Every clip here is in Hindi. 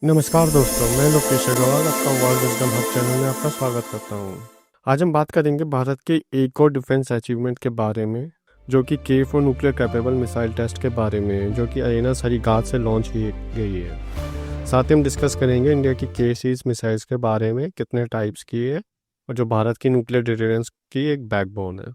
नमस्कार दोस्तों, मैं लोकेश अग्रवाल आपका वर्ल्ड विजडम हब चैनल में आपका स्वागत करता हूँ। आज हम बात करेंगे भारत के एक और डिफेंस अचीवमेंट के बारे में, जो कि K4 nuclear capable missile test के बारे में, जो कि आईएनएस हरिघात से लॉन्च की गई है। साथ ही हम डिस्कस करेंगे इंडिया की K सीरीज मिसाइल्स के बारे में, कितने टाइप्स की है और जो भारत की न्यूक्लियर डिटरेंस की एक बैकबोन है।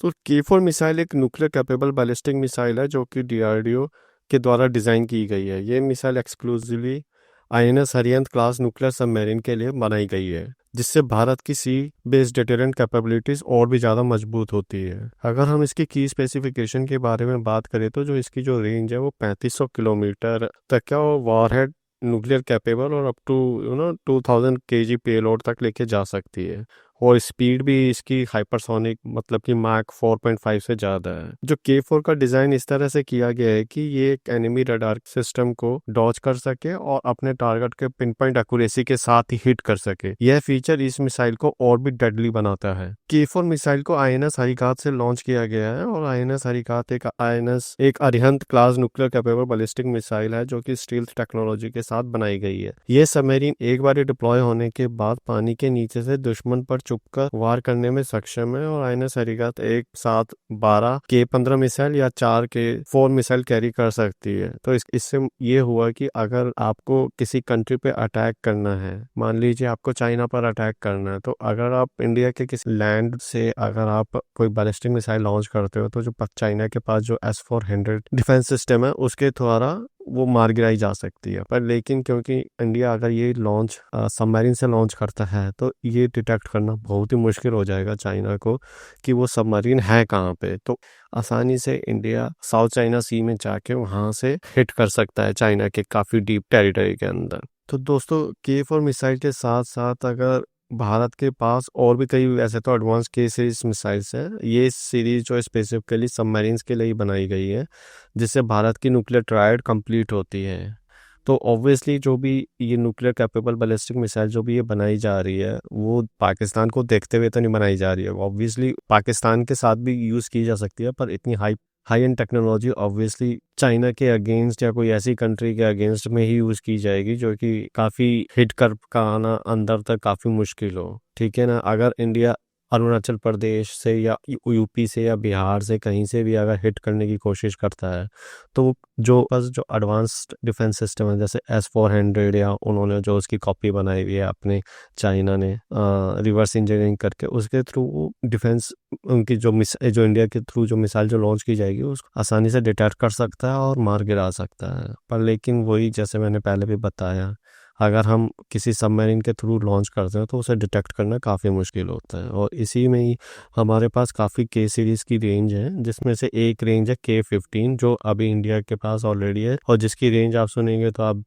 तो K4 मिसाइल एक न्यूक्लियर कैपेबल बैलिस्टिक मिसाइल है जो कि DRDO के द्वारा डिज़ाइन की गई है। ये missile exclusively INS Arihant class nuclear submarine के लिए बनाई गई है, जिससे भारत की सी बेस्ड डिटरेंट कैपेबिलिटीज और भी ज़्यादा मजबूत होती है। अगर हम इसकी की स्पेसिफिकेशन के बारे में बात करें तो जो इसकी जो रेंज है वो 3500 किलोमीटर तक का और वॉरहेड न्यूक्लियर कैपेबल और अप टू 2000 केजी पेलोड तक लेके जा सकती है। और स्पीड भी इसकी हाइपरसोनिक मतलब कि माक 4.5 से ज़्यादा है। जो K4 का डिज़ाइन इस तरह से किया गया है कि ये एक एनिमी रडार सिस्टम को डॉज कर सके और अपने टारगेट के पिन पॉइंट एक्यूरेसी के साथ ही हिट कर सके। यह फीचर इस मिसाइल को और भी डेडली बनाता है। K4 मिसाइल को आईएनएस हरिघात से लॉन्च किया गया है और आईएनएस हरिघात एक Arihant class nuclear capable ballistic missile है जो कि स्टील्थ टेक्नोलॉजी के साथ बनाई गई है। यह सबमरीन एक बार डिप्लॉय होने के बाद पानी के नीचे से दुश्मन पर चुपकर वार करने में सक्षम है और आईएनएस हरिघात एक साथ 12 K15 मिसाइल या 4 K4 मिसाइल कैरी कर सकती है। तो इससे ये हुआ कि अगर आपको किसी कंट्री पे अटैक करना है, मान लीजिए आपको चाइना पर अटैक करना है, तो अगर आप इंडिया के किसी लैंड से अगर आप कोई बैलिस्टिक मिसाइल लॉन्च करते हो तो जो चाइना के पास जो S-400 डिफेंस सिस्टम है उसके द्वारा वो मार गिराई जा सकती है। पर लेकिन क्योंकि इंडिया अगर ये लॉन्च सबमरीन से लॉन्च करता है तो ये डिटेक्ट करना बहुत ही मुश्किल हो जाएगा चाइना को कि वो सबमरीन है कहाँ पे। तो आसानी से इंडिया साउथ चाइना सी में जाके वहाँ से हिट कर सकता है चाइना के काफ़ी डीप टेरिटरी के अंदर। तो दोस्तों K4 मिसाइल के साथ साथ अगर भारत के पास और भी कई वैसे तो एडवांस K सीरीज मिसाइल्स हैं, ये सीरीज जो स्पेसिफिकली सबमरीन्स के लिए ही बनाई गई है, जिससे भारत की न्यूक्लियर ट्रायड कंप्लीट होती है। तो ऑब्वियसली जो भी ये न्यूक्लियर कैपेबल बैलिस्टिक मिसाइल जो भी ये बनाई जा रही है वो पाकिस्तान को देखते हुए तो नहीं बनाई जा रही है। ऑब्वियसली पाकिस्तान के साथ भी यूज़ की जा सकती है, पर इतनी high and technology obviously China के अगेंस्ट या कोई ऐसी कंट्री के अगेंस्ट में ही यूज़ की जाएगी जो कि काफ़ी हिट कर का आना अंदर तक काफ़ी मुश्किल हो। ठीक है ना। अगर इंडिया अरुणाचल प्रदेश से या यूपी से या बिहार से कहीं से भी अगर हिट करने की कोशिश करता है तो जो एडवांस्ड डिफेंस सिस्टम है जैसे S-400 या उन्होंने जो उसकी कॉपी बनाई हुई है अपने चाइना ने रिवर्स इंजीनियरिंग करके उसके थ्रू डिफेंस उनकी जो इंडिया के थ्रू जो मिसाइल जो लॉन्च की जाएगी उसको आसानी से डिटेक्ट कर सकता है और मार गिरा सकता है। पर लेकिन वही जैसे मैंने पहले भी बताया, अगर हम किसी सबमरीन के थ्रू लॉन्च करते हैं तो उसे डिटेक्ट करना काफ़ी मुश्किल होता है। और इसी में ही हमारे पास काफ़ी K सीरीज़ की रेंज है, जिसमें से एक रेंज है K15 जो अभी इंडिया के पास ऑलरेडी है और जिसकी रेंज आप सुनेंगे तो आप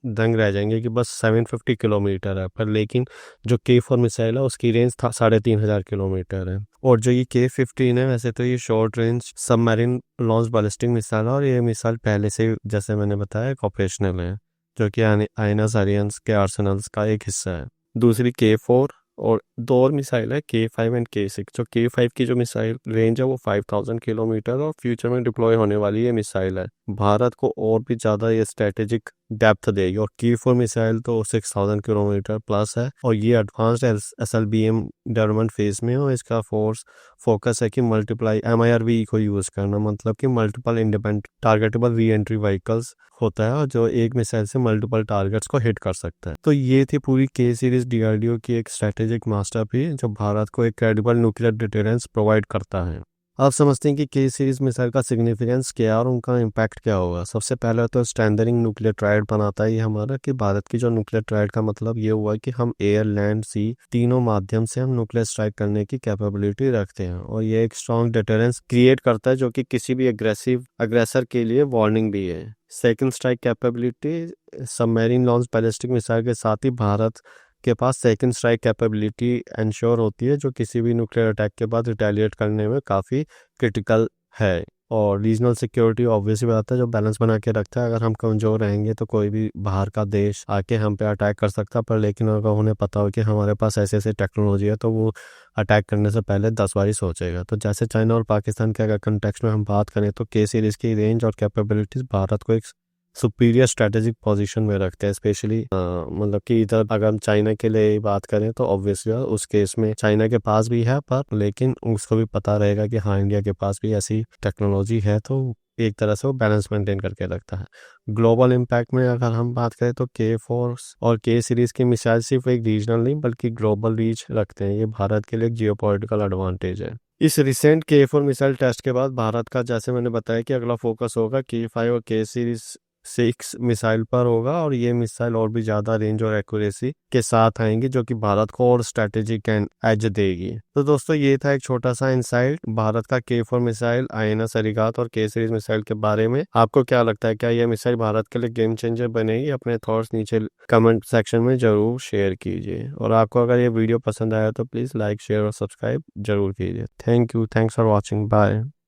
दंग रह जाएंगे कि बस 750 किलोमीटर है। पर लेकिन जो K4 मिसाइल है उसकी रेंज 3500 किलोमीटर है। और जो ये K15 है वैसे तो ये short range submarine launch ballistic missile है और ये मिसाइल पहले से जैसे मैंने बताया ऑपरेशनल है, जो कि आईएनएस अरिहंत के आर्सेनल्स का एक हिस्सा है। दूसरी K4 और दो और मिसाइल है K5 एंड K6। जो K5 की जो मिसाइल रेंज है वो 5000 किलोमीटर और फ्यूचर में डिप्लॉय होने वाली ये मिसाइल है, भारत को और भी ज़्यादा ये स्ट्रेटेजिक डेप्थ देगी। और K4 मिसाइल तो 6000 किलोमीटर प्लस है और ये एडवांस्ड SLBM डेवलपमेंट फेज में है और इसका फोकस है कि मल्टीप्लाई MIRV को यूज़ करना, मतलब कि multiple independent targetable re entry vehicles होता है और जो एक मिसाइल से मल्टीपल टारगेट्स को हिट कर सकता है। तो ये थी पूरी K सीरीज DRDO की एक स्ट्रेटेजिक मास्टरपीस जो भारत को एक क्रेडिबल न्यूक्लियर डिटरेंस प्रोवाइड करता है। आप समझते हैं कि K सीरीज मिसाइल का सिग्निफिकेंस क्या और उनका इम्पैक्ट क्या होगा। सबसे पहले तो स्टैंडर्डिंग न्यूक्लियर ट्रायड बनाता है ये हमारा, कि भारत की जो न्यूक्लियर ट्रायड का मतलब ये हुआ कि हम एयर लैंड सी तीनों माध्यम से हम न्यूक्लियर स्ट्राइक करने की कैपेबिलिटी रखते हैं और ये एक स्ट्रॉन्ग डिटरेंस क्रिएट करता है जो कि किसी भी अग्रेसर के लिए वार्निंग भी है। Second strike capability submarine launch ballistic missile के साथ ही भारत के पास सेकंड स्ट्राइक कैपेबिलिटी इंश्योर होती है जो किसी भी न्यूक्लियर अटैक के बाद रिटेलिएट करने में काफ़ी क्रिटिकल है। और रीजनल सिक्योरिटी ऑब्वियसली बात है जो बैलेंस बना के रखता है। अगर हम कमज़ोर रहेंगे तो कोई भी बाहर का देश आके हम पे अटैक कर सकता है, पर लेकिन अगर उन्हें पता हो कि हमारे पास ऐसे ऐसे टेक्नोलॉजी है तो वो अटैक करने से पहले 10 बार सोचेगा। तो जैसे चाइना और पाकिस्तान के अगर कंटेक्स्ट में हम बात करें तो K सीरीज़ की रेंज और कैपेबिलिटीज़ भारत को एक सुपीरियर स्ट्रेटेजिक पोजीशन में रखते हैं, स्पेशली मतलब कि इधर अगर हम चाइना के लिए बात करें तो ऑब्वियसली उस केस में चाइना के पास भी है, पर लेकिन उसको भी पता रहेगा कि हाँ इंडिया के पास भी ऐसी टेक्नोलॉजी है, तो एक तरह से वो बैलेंस मेंटेन करके रखता है। ग्लोबल इम्पैक्ट में अगर हम बात करें तो K4 और K सीरीज की मिसाइल सिर्फ एक रीजनल नहीं बल्कि ग्लोबल रीच रखते हैं। ये भारत के लिए जियोपॉलिटिकल एडवांटेज है। इस रिसेंट K4 मिसाइल टेस्ट के बाद भारत का, जैसे मैंने बताया, कि अगला फोकस होगा K5 और K सीरीज 6 मिसाइल पर होगा, और ये मिसाइल और भी ज़्यादा रेंज और एक्यूरेसी के साथ आएंगी जो कि भारत को और स्ट्रेटेजिक एज देगी। तो दोस्तों ये था एक छोटा सा इंसाइट भारत का K4 मिसाइल, INS अरिहंत और K सीरीज मिसाइल के बारे में। आपको क्या लगता है, क्या यह मिसाइल भारत के लिए गेम चेंजर बनेगी? अपने थॉट्स नीचे कमेंट सेक्शन में जरूर शेयर कीजिए, और आपको अगर ये वीडियो पसंद आया तो प्लीज़ लाइक, शेयर और सब्सक्राइब जरूर कीजिए। Thank you, thanks for watching, bye.